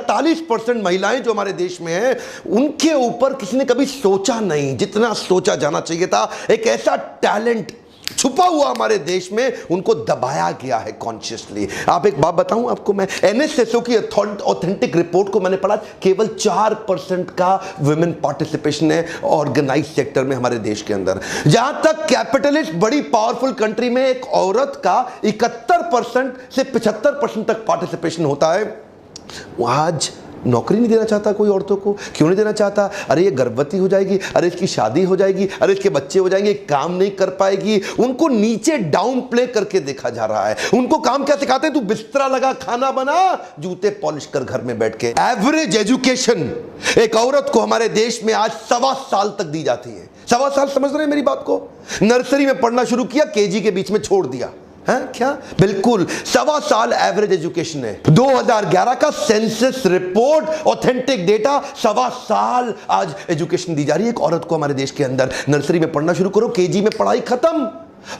48% महिलाएं जो हमारे देश में हैं, उनके ऊपर किसी ने कभी सोचा नहीं जितना सोचा जाना चाहिए था। एक ऐसा टैलेंट छुपा हुआ हमारे देश में, उनको दबाया गया है कॉन्शियसली। आप एक बात बताऊं आपको, मैं एनएसएसओ की ऑथेंटिक रिपोर्ट को मैंने पढ़ा, केवल 4% का वुमेन पार्टिसिपेशन है ऑर्गेनाइज सेक्टर में हमारे देश के अंदर। जहां तक कैपिटलिस्ट बड़ी पावरफुल कंट्री में एक औरत का 71% से 75% तक पार्टिसिपेशन होता है, आज नौकरी नहीं देना चाहता कोई औरतों को। क्यों नहीं देना चाहता? अरे ये गर्भवती हो जाएगी, अरे इसकी शादी हो जाएगी, अरे इसके बच्चे हो जाएंगे, काम नहीं कर पाएगी। उनको नीचे डाउन प्ले करके देखा जा रहा है। उनको काम क्या सिखाते हैं? तू बिस्तरा लगा, खाना बना, जूते पॉलिश कर घर में बैठ के। एवरेज एजुकेशन एक औरत को हमारे देश में आज 1.25 साल तक दी जाती है। 1.25 साल, समझ रहे हैं मेरी बात को? नर्सरी में पढ़ना शुरू किया, केजी के बीच में छोड़ दिया है क्या? बिल्कुल 1.25 साल एवरेज एजुकेशन है। 2011 का सेंसस रिपोर्ट ऑथेंटिक डेटा, 1.25 साल आज एजुकेशन दी जा रही है एक औरत को हमारे देश के अंदर। नर्सरी में पढ़ना शुरू करो, केजी में पढ़ाई खत्म।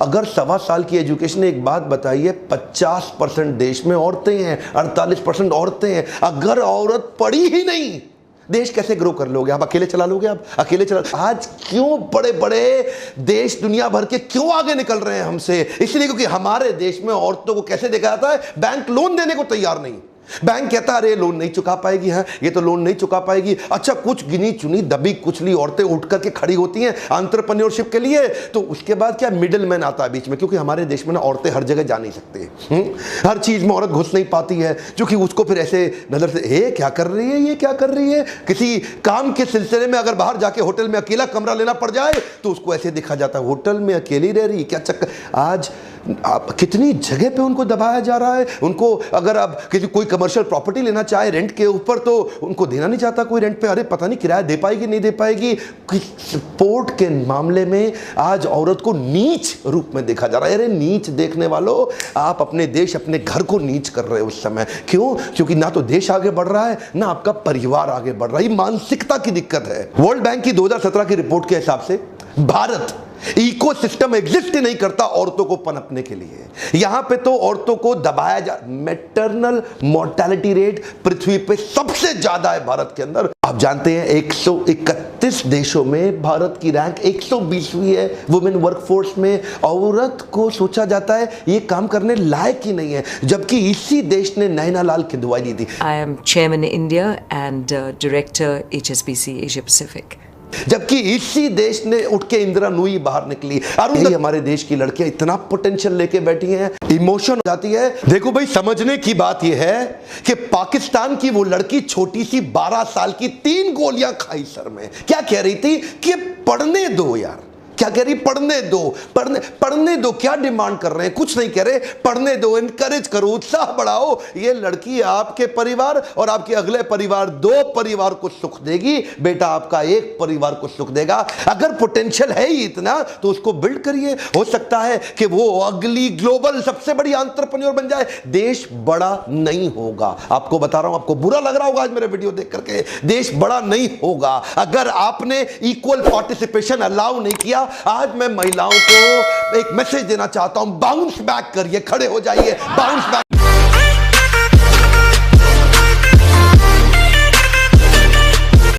अगर 1.25 साल की एजुकेशन, एक बात बताइए, 50% देश में औरतें हैं, 48% औरतें हैं। अगर औरत पढ़ी ही नहीं, देश कैसे ग्रो कर लोगे? आप अकेले चला लोगे? आप अकेले चला? आज क्यों बड़े बड़े देश दुनिया भर के क्यों आगे निकल रहे हैं हमसे? इसलिए क्योंकि हमारे देश में औरतों को कैसे देखा जाता है? बैंक लोन देने को तैयार नहीं। बैंक कहता है अरे लोन नहीं चुका पाएगी, है ये तो लोन नहीं चुका पाएगी। अच्छा, कुछ गिनी चुनी दबी कुचली औरतें उठ करके खड़ी होती हैं एंटरप्रेन्योरशिप के लिए, तो उसके बाद क्या मिडिल मैन आता है बीच में। क्योंकि हमारे देश में ना औरतें हर जगह जा नहीं सकती, हर चीज में औरत घुस नहीं पाती है, क्योंकि उसको फिर ऐसे नजर से ये क्या कर रही है, ये क्या कर रही है। किसी काम के सिलसिले में अगर बाहर जाके होटल में अकेला कमरा लेना पड़ जाए तो उसको ऐसे दिखा जाता है, होटल में अकेली रह रही, क्या चक्कर। आज कितनी जगह पे उनको दबाया जा रहा है। उनको अगर अब किसी कोई कमर्शियल प्रॉपर्टी लेना चाहे रेंट के ऊपर, तो उनको देना नहीं चाहता कोई रेंट पे। अरे पता नहीं किराया दे पाएगी नहीं दे पाएगी। सपोर्ट के मामले में आज औरत को नीच रूप में देखा जा रहा है। अरे नीच देखने वालों, आप अपने देश, अपने घर को नीच कर रहे हो उस समय। क्यों? क्योंकि ना तो देश आगे बढ़ रहा है, ना आपका परिवार आगे बढ़ रहा है। मानसिकता की दिक्कत है। वर्ल्ड बैंक की 2017 की रिपोर्ट के हिसाब से भारत इकोसिस्टम एग्जिस्ट ही नहीं करता औरतों को पनपने के लिए। यहां पे तो औरतों को दबाया जा। मैटरनल मोर्टेलिटी रेट पृथ्वी पे सबसे ज्यादा है भारत के अंदर। आप जानते हैं 131 देशों में भारत की रैंक 120वीं है वुमेन वर्कफोर्स में। औरत को सोचा जाता है ये काम करने लायक ही नहीं है, जबकि इसी देश ने नैना लाल की दुआ दी थी। I am chairman India and director HSBC Asia Pacific. जबकि इसी देश ने उठ के इंदिरा नूई बाहर निकली। अरुण, हमारे देश की लड़कियां इतना पोटेंशियल लेके बैठी हैं, इमोशन हो जाती है। देखो भाई, समझने की बात यह है कि पाकिस्तान की वो लड़की छोटी सी 12 साल की 3 गोलियां खाई सर में, क्या कह रही थी कि पढ़ने दो यार। क्या कह रही? पढ़ने दो, पढ़ने दो। क्या डिमांड कर रहे हैं? कुछ नहीं कह रहे, पढ़ने दो, इनकरेज करो, उत्साह बढ़ाओ। ये लड़की आपके परिवार और आपके अगले परिवार, 2 परिवार को सुख देगी। बेटा आपका एक परिवार को सुख देगा। अगर पोटेंशियल है ही इतना तो उसको बिल्ड करिए। हो सकता है कि वो अगली ग्लोबल सबसे बड़ी एंटरप्रेन्योर बन जाए। देश बड़ा नहीं होगा, आपको बता रहा हूं। आपको बुरा लग रहा होगा आज मेरे वीडियो देख करके। देश बड़ा नहीं होगा अगर आपने इक्वल पार्टिसिपेशन अलाउ नहीं किया। आज मैं महिलाओं को एक मैसेज देना चाहता हूं, बाउंस बैक करिए, खड़े हो जाइए, बाउंस बैक।